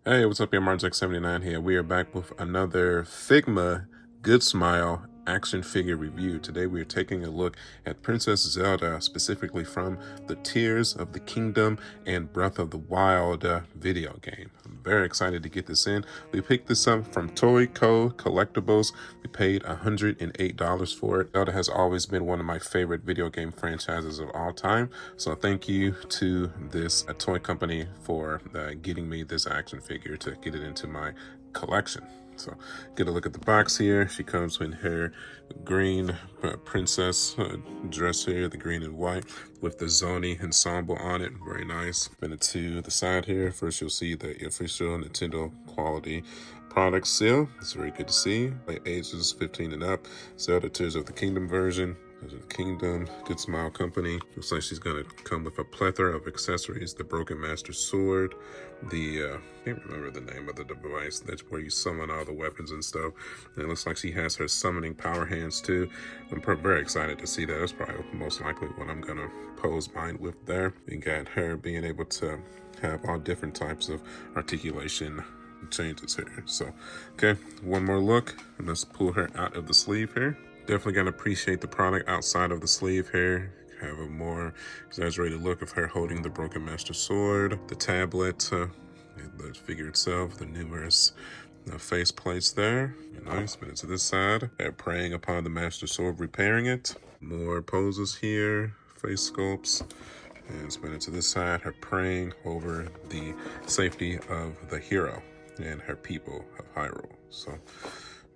Hey, what's up? Here, JAKKS79 here. We are back with another Figma Good Smile action figure review. Today we are taking a look at Princess Zelda, specifically from the Tears of the Kingdom and Breath of the Wild video game. I'm very excited to get this in. We picked this up from Toy Co. Collectibles. We paid $108 for it. Zelda has always been one of my favorite video game franchises of all time. So thank you to this toy company for getting me this action figure to get it into my collection. So get a look at the box here. She comes in her green princess dress here, the green and white with the Zoni ensemble on it. Very nice. Spin it to the side here. First you'll see the official Nintendo quality product seal. It's very good to see. Like ages 15 and up. Zelda Tears of the Kingdom version. Tears of the Kingdom, Good Smile Company. Looks like she's gonna come with a plethora of accessories. The Broken Master Sword, the can't remember the name of the device. That's where you summon all the weapons and stuff. And it looks like she has her summoning power hands too. I'm very excited to see that. That's probably most likely what I'm gonna pose mine with there. We got her being able to have all different types of articulation changes here. So, okay, one more look. And let's pull her out of the sleeve here. Definitely gonna appreciate the product outside of the sleeve here. Have a more exaggerated look of her holding the Broken Master Sword, the tablet, the figure itself, the numerous face plates there. Nice. Spin it to this side. They're preying upon the Master Sword, repairing it. More poses here, face sculpts. And spin it to this side, her praying over the safety of the hero and her people of Hyrule. So,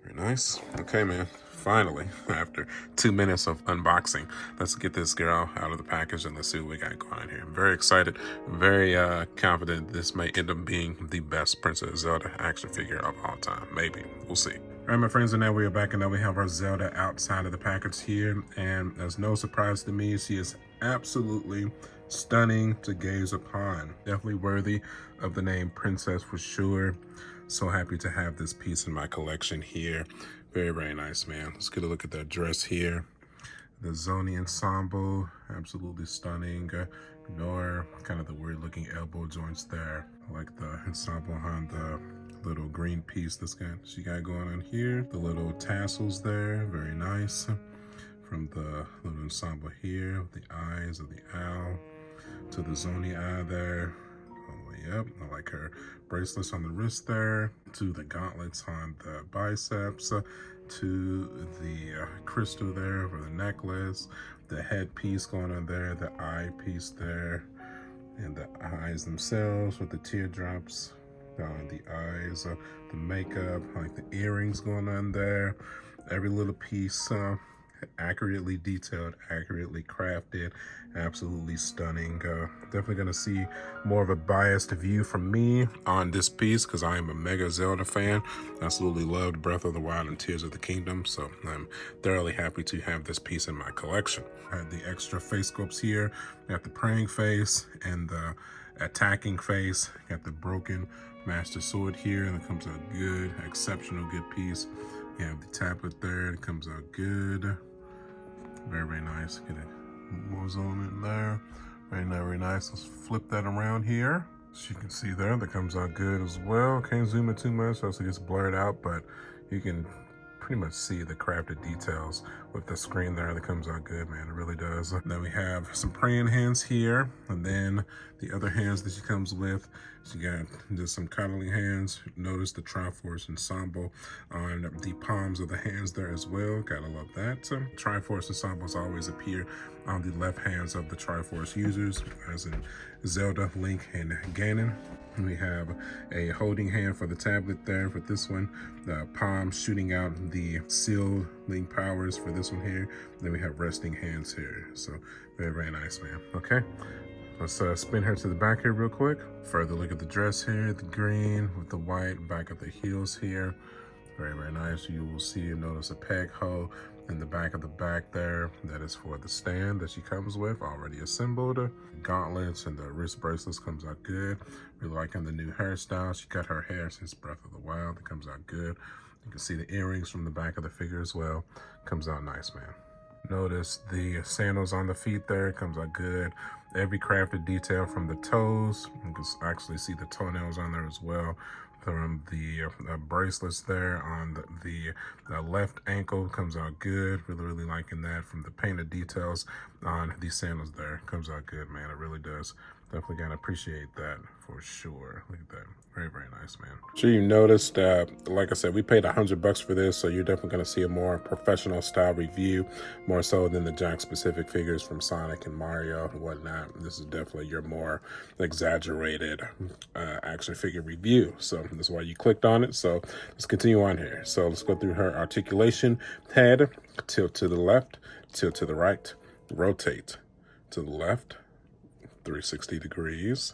very nice. Okay, man. Finally, after 2 minutes of unboxing, let's get this girl out of the package and let's see what we got going on here. I'm very excited, very confident this may end up being the best Princess Zelda action figure of all time. Maybe. We'll see. All right, my friends, and now we are back, and now we have our Zelda outside of the package here. And as no surprise to me, she is absolutely stunning to gaze upon. Definitely worthy of the name Princess for sure. So happy to have this piece in my collection here. Very, very nice, man. Let's get a look at that dress here. The Zoni ensemble, absolutely stunning. Ignore kind of the weird looking elbow joints there. I like the ensemble on the little green piece she got going on here. The little tassels there, very nice. From the little ensemble here, the eyes of the owl to the Zoni eye there. Yep, I like her bracelets on the wrist there, to the gauntlets on the biceps, to the crystal there for the necklace, the headpiece going on there, the eye piece there, and the eyes themselves with the teardrops on the eyes, the makeup, like the earrings going on there. Every little piece accurately detailed, accurately crafted, absolutely stunning. Definitely gonna see more of a biased view from me on this piece because I am a mega Zelda fan. Absolutely loved Breath of the Wild and Tears of the Kingdom, so I'm thoroughly happy to have this piece in my collection. I had the extra face sculpts here. Got the praying face and the attacking face. Got the Broken Master Sword here, and it comes out good, exceptional good piece. You have the tablet there, it comes out good. Very, very nice. Get a more zoom in there. Very nice. Let's flip that around here. As you can see there, that comes out good as well. Can't zoom in too much, so it gets blurred out, but you can pretty much see the crafted details with the screen there. That comes out good, man. It really does. Then we have some praying hands here, and then the other hands that she comes with. She got just some cuddling hands. Notice the Triforce ensemble on the palms of the hands there as well. Gotta love that. Triforce ensembles always appear on the left hands of the Triforce users, as in Zelda, Link, and Ganon. And we have a holding hand for the tablet there for this one. The palm shooting out the sealed Link powers for this one here. Then we have resting hands here. So very, very nice, man. Okay. Let's spin her to the back here real quick. Further look at the dress here, the green with the white, back of the heels here. Very, very nice. You will see and notice a peg hole in the back of the back there. That is for the stand that she comes with, already assembled. Gauntlets and the wrist bracelets comes out good. Really liking the new hairstyle. She cut her hair since Breath of the Wild. It comes out good. You can see the earrings from the back of the figure as well. Comes out nice, man. Notice the sandals on the feet there, comes out good. Every crafted detail from the toes. You can actually see the toenails on there as well. From the bracelets there on the left ankle, comes out good. Really liking that. From the painted details on these sandals there, comes out good, man. It really does. Definitely gotta appreciate that for sure. Look at that. Very nice, man. Sure, you noticed, like I said, we paid $100 for this, so you're definitely going to see a more professional style review, more so than the JAKKS specific figures from Sonic and Mario and whatnot. This is definitely your more exaggerated action figure review. So that's why you clicked on it. So let's continue on here. So let's go through her articulation. Head, tilt to the left, tilt to the right, rotate to the left, 360 degrees.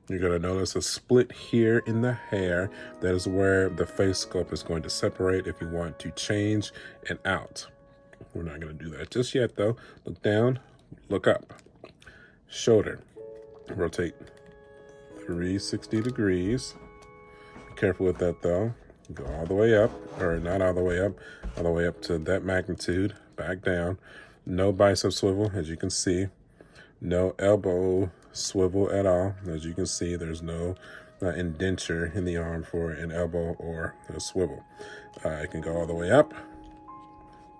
You're going to notice a split here in the hair. That is where the face sculpt is going to separate if you want to change and out. We're not going to do that just yet, though. Look down, look up. Shoulder, rotate 360 degrees. Be careful with that, though. Go all the way up, or not all the way up to that magnitude. Back down. No bicep swivel, as you can see. No elbow swivel at all. As you can see, there's no indenture in the arm for an elbow or a swivel. It can go all the way up,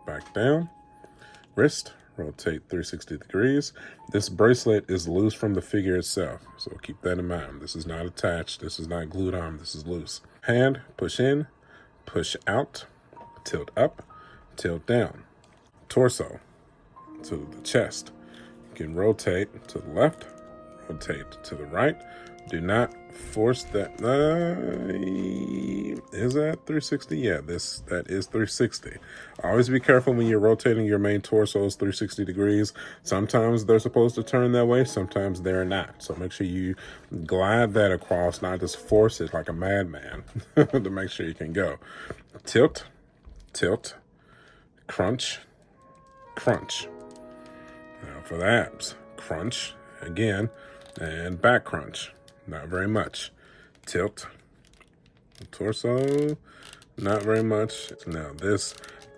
back down. Wrist, rotate 360 degrees. This bracelet is loose from the figure itself, so keep that in mind. This is not attached. This is not glued on. This is loose. Hand, push in, push out, tilt up, tilt down. Torso to the chest. You can rotate to the left, rotate to the right. Do not force that. Is that 360? Yeah, that is 360. Always be careful when you're rotating your main torsos 360 degrees. Sometimes they're supposed to turn that way, sometimes they're not. So make sure you glide that across, not just force it like a madman to make sure you can go. Tilt, tilt, crunch, crunch. Now for the abs, crunch again, and back crunch. Not very much. Tilt, torso, not very much. Now this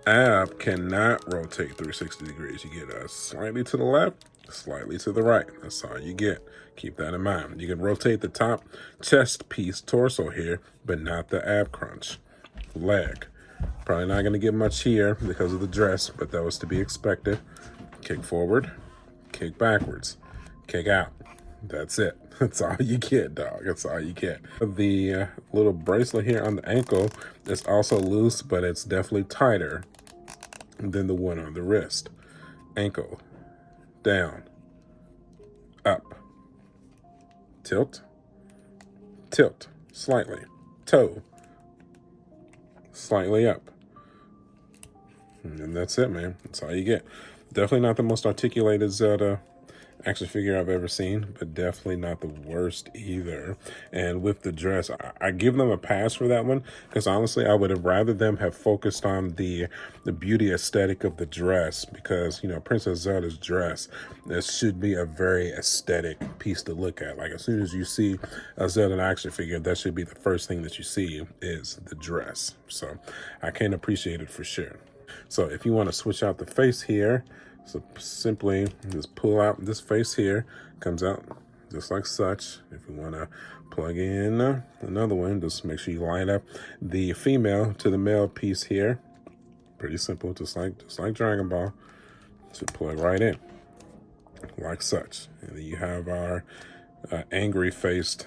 ab cannot rotate 360 degrees. You get slightly to the left, slightly to the right. That's all you get. Keep that in mind. You can rotate the top chest piece, torso here, but not the ab crunch. Leg. Probably not going to get much here because of the dress, but that was to be expected. Kick forward, kick backwards, kick out. That's it. That's all you get, dog. That's all you get. The little bracelet here on the ankle is also loose, but it's definitely tighter than the one on the wrist. Ankle, down, up, tilt, tilt, slightly, toe, slightly up. And that's it, man. That's all you get. Definitely not the most articulated Zelda action figure I've ever seen, but definitely not the worst either. And with the dress, I give them a pass for that one, because honestly, I would have rather them have focused on the beauty aesthetic of the dress, because, you know, Princess Zelda's dress, this should be a very aesthetic piece to look at. Like, as soon as you see a Zelda action figure, that should be the first thing that you see is the dress. So I can appreciate it for sure. So if you want to switch out the face here, so simply just pull out this face here, comes out just like such. If you want to plug in another one, just make sure you line up the female to the male piece here. Pretty simple, just like Dragon Ball. So plug right in, like such. And then you have our angry faced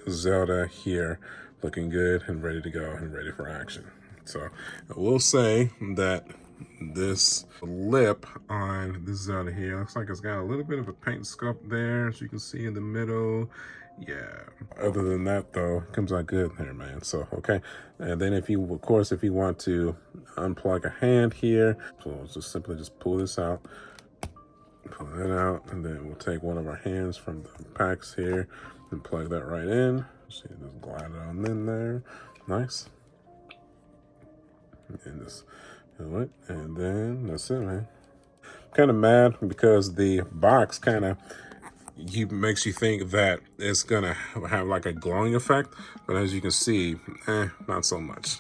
Zelda here, looking good and ready to go and ready for action. So I will say that this lip on this Zelda here looks like it's got a little bit of a paint sculpt there, as you can see in the middle. Yeah, other than that though, it comes out good there, man. So okay, and then if you, of course, if you want to unplug a hand here, so just simply just pull this out, pull that out, and then we'll take one of our hands from the packs here and plug that right in. See, just glide it on in there, nice. And just do it, and then that's it, man. Kind of mad because the box kind of makes you think that it's gonna have like a glowing effect, but as you can see, not so much.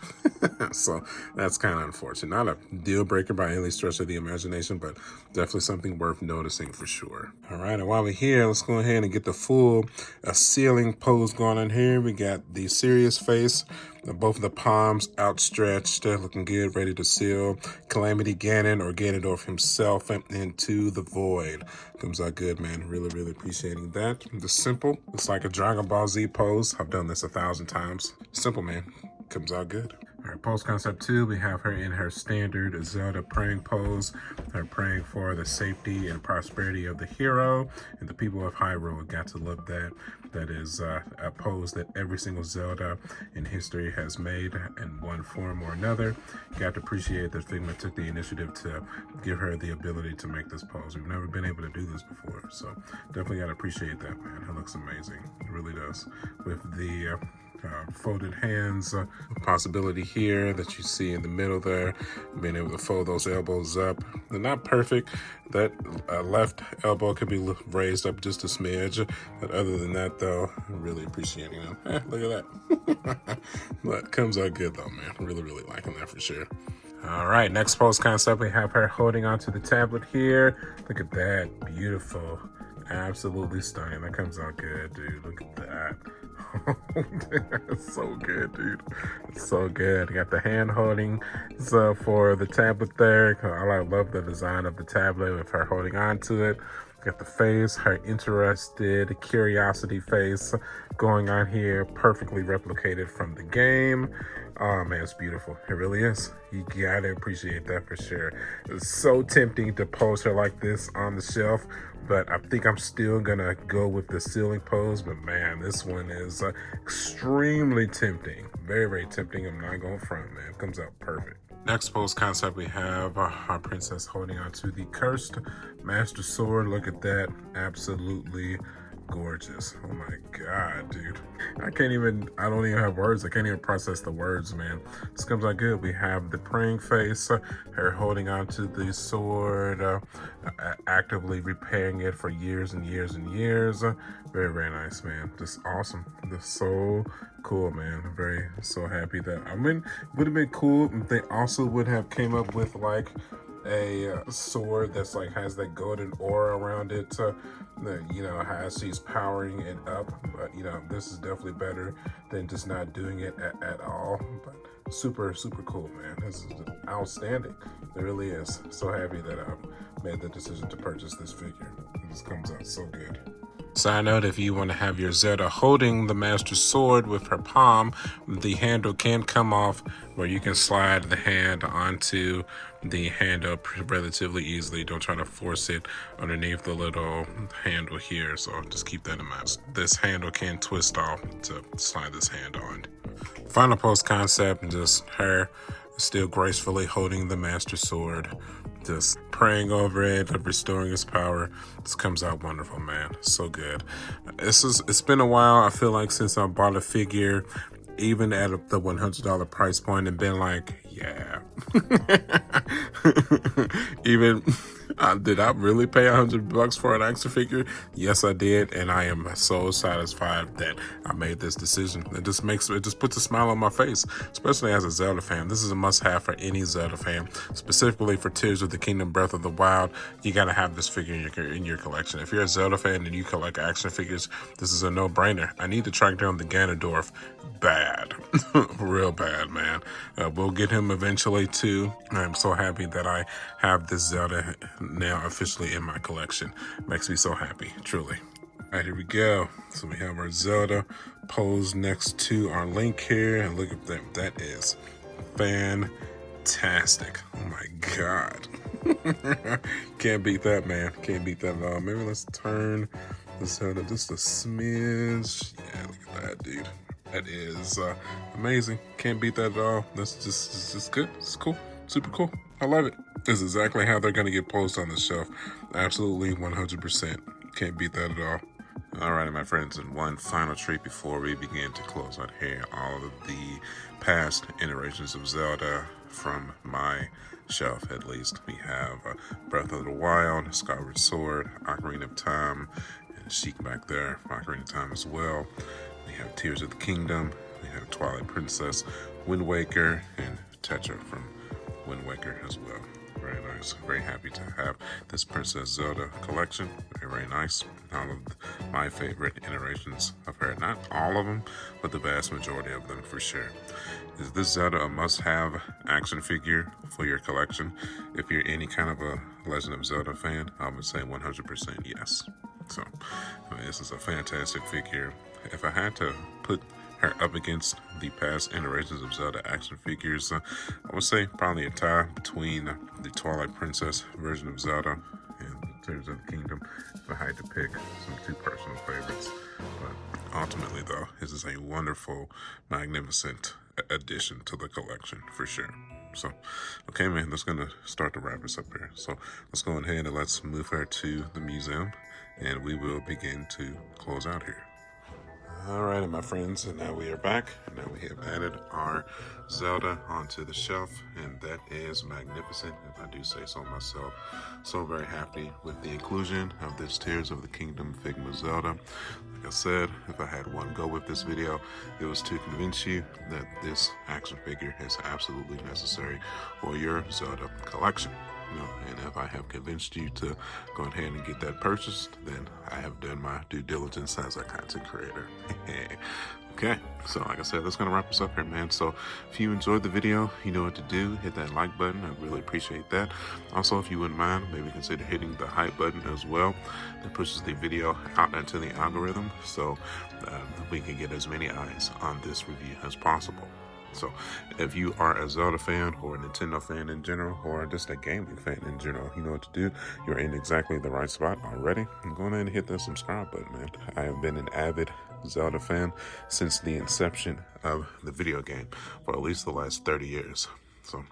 So that's kind of unfortunate. Not a deal breaker by any stretch of the imagination, but definitely something worth noticing for sure. All right, and while we're here, let's go ahead and get the full ceiling pose going on here. We got the serious face, both of the palms outstretched, looking good, ready to seal Calamity Ganon or Ganondorf himself into the void. Comes out good, man. Really, really appreciating that. The simple, it's like a Dragon Ball Z pose. I've done this 1,000 times. Simple, man. Comes out good. All right, pose concept 2, we have her in her standard Zelda praying pose. Her praying for the safety and prosperity of the hero and the people of Hyrule. Got to love that. That is a pose that every single Zelda in history has made in one form or another. Got to appreciate that Figma took the initiative to give her the ability to make this pose. We've never been able to do this before, so definitely got to appreciate that, man. It looks amazing. It really does. With the folded hands possibility here that you see in the middle there, being able to fold those elbows up. They're not perfect. That left elbow could be raised up just a smidge, but other than that though, I'm really appreciating them. Look at that. But comes out good though, man. Really, really liking that for sure. All right, next pose concept, we have her holding onto the tablet here. Look at that, beautiful, absolutely stunning. That comes out good, dude. Look at that. It's so good, dude. It's so good. You got the hand holding for the tablet there. I love the design of the tablet with her holding on to it. Got the face, her interested curiosity face going on here, perfectly replicated from the game. Oh man, it's beautiful. It really is. You gotta appreciate that for sure. It's so tempting to pose her like this on the shelf, but I think I'm still gonna go with the ceiling pose. But man, this one is extremely tempting. Very, very tempting. I'm not going front, man. It comes out perfect. Next pose concept, we have our princess holding onto the cursed master sword. Look at that. Absolutely gorgeous. Oh my god, dude. I don't even have words. I can't even process the words, man. This comes out good. We have the praying face, her holding onto the sword, actively repairing it for years and years and years. Very, very nice, man. Just awesome. Just so cool, man. I'm so happy that, would have been cool if they also would have came up with like a sword that's like has that golden aura around it, as she's powering it up. But this is definitely better than just not doing it at all. But super, super cool, man. This is just outstanding. It really is. So happy that I've made the decision to purchase this figure. It just comes out so good. Side note, if you want to have your Zelda holding the Master Sword with her palm, the handle can come off where you can slide the hand onto the handle relatively easily. Don't try to force it underneath the little handle here, so just keep that in mind. This handle can twist off to slide this hand on. Final pose concept, just her still gracefully holding the Master Sword, just praying over it, restoring its power. This comes out wonderful, man. So good. It's been a while, I feel like, since I bought a figure, even at the $100 price point, and been like, yeah. Even did I really pay $100 for an action figure? Yes, I did, and I am so satisfied that I made this decision. It just puts a smile on my face, especially as a Zelda fan. This is a must-have for any Zelda fan, specifically for Tears of the Kingdom, Breath of the Wild. You gotta have this figure in your collection. If you're a Zelda fan and you collect action figures, this is a no-brainer. I need to track down the Ganondorf bad, real bad, man. We'll get him eventually too. I'm so happy that I have this Zelda now officially in my collection. Makes me so happy, truly. All right, here we go. So we have our Zelda pose next to our Link here, and look at that. That is fantastic. Oh my god. Can't beat that, man. Can't beat that at all. Maybe let's turn the Zelda just a smidge. Yeah, look at that, dude. That is amazing. Can't beat that at all. It's just good. It's cool. Super cool. I love it. This is exactly how they're going to get posed on the shelf. Absolutely 100%. Can't beat that at all. Alrighty, my friends, and one final treat before we begin to close out here all of the past iterations of Zelda from my shelf, at least. We have Breath of the Wild, Skyward Sword, Ocarina of Time, Sheik back there, Ocarina of Time as well. We have Tears of the Kingdom. We have Twilight Princess, Wind Waker, and Tetra from Wind Waker as well. Very nice. Very happy to have this Princess Zelda collection. Very, very nice. All of my favorite iterations of her. Not all of them, but the vast majority of them for sure. Is this Zelda a must-have action figure for your collection? If you're any kind of a Legend of Zelda fan, I would say 100% yes. So, I mean, this is a fantastic figure. If I had to put her up against the past iterations of Zelda action figures, I would say probably a tie between the Twilight Princess version of Zelda and the Tears of the Kingdom, if I had to pick some two personal favorites. But ultimately, though, this is a wonderful, magnificent addition to the collection for sure. So, okay, man, that's going to start to wrap us up here. So let's go ahead and let's move her to the museum, and we will begin to close out here. All right, my friends, and now we are back. And now we have added our Zelda onto the shelf, and that is magnificent, if I do say so myself. So very happy with the inclusion of this Tears of the Kingdom Figma Zelda. Like I said, if I had one go with this video, it was to convince you that this action figure is absolutely necessary for your Zelda collection. And if I have convinced you to go ahead and get that purchased, then I have done my due diligence as a content creator. Okay, so like I said, that's going to wrap us up here, man. So if you enjoyed the video, you know what to do. Hit that like button. I really appreciate that. Also, if you wouldn't mind, maybe consider hitting the hype button as well. That pushes the video out into the algorithm, so we can get as many eyes on this review as possible. So if you are a Zelda fan or a Nintendo fan in general, or just a gaming fan in general, you know what to do. You're in exactly the right spot already. Go ahead and hit that subscribe button, man. I have been an avid Zelda fan since the inception of the video game, for at least the last 30 years. So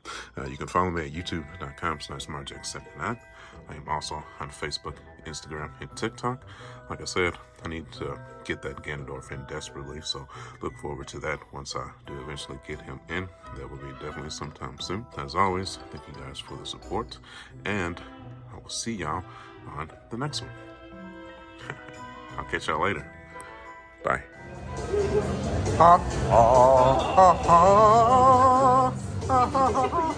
you can follow me at youtube.com/marjak79. I am also on Facebook, Instagram, and TikTok. Like I said, I need to get that Ganondorf in desperately, so look forward to that once I do eventually get him in. That will be definitely sometime soon. As always, thank you guys for the support, and I will see y'all on the next one. I'll catch y'all later. Bye. Ha ha ha ha ha ha ha.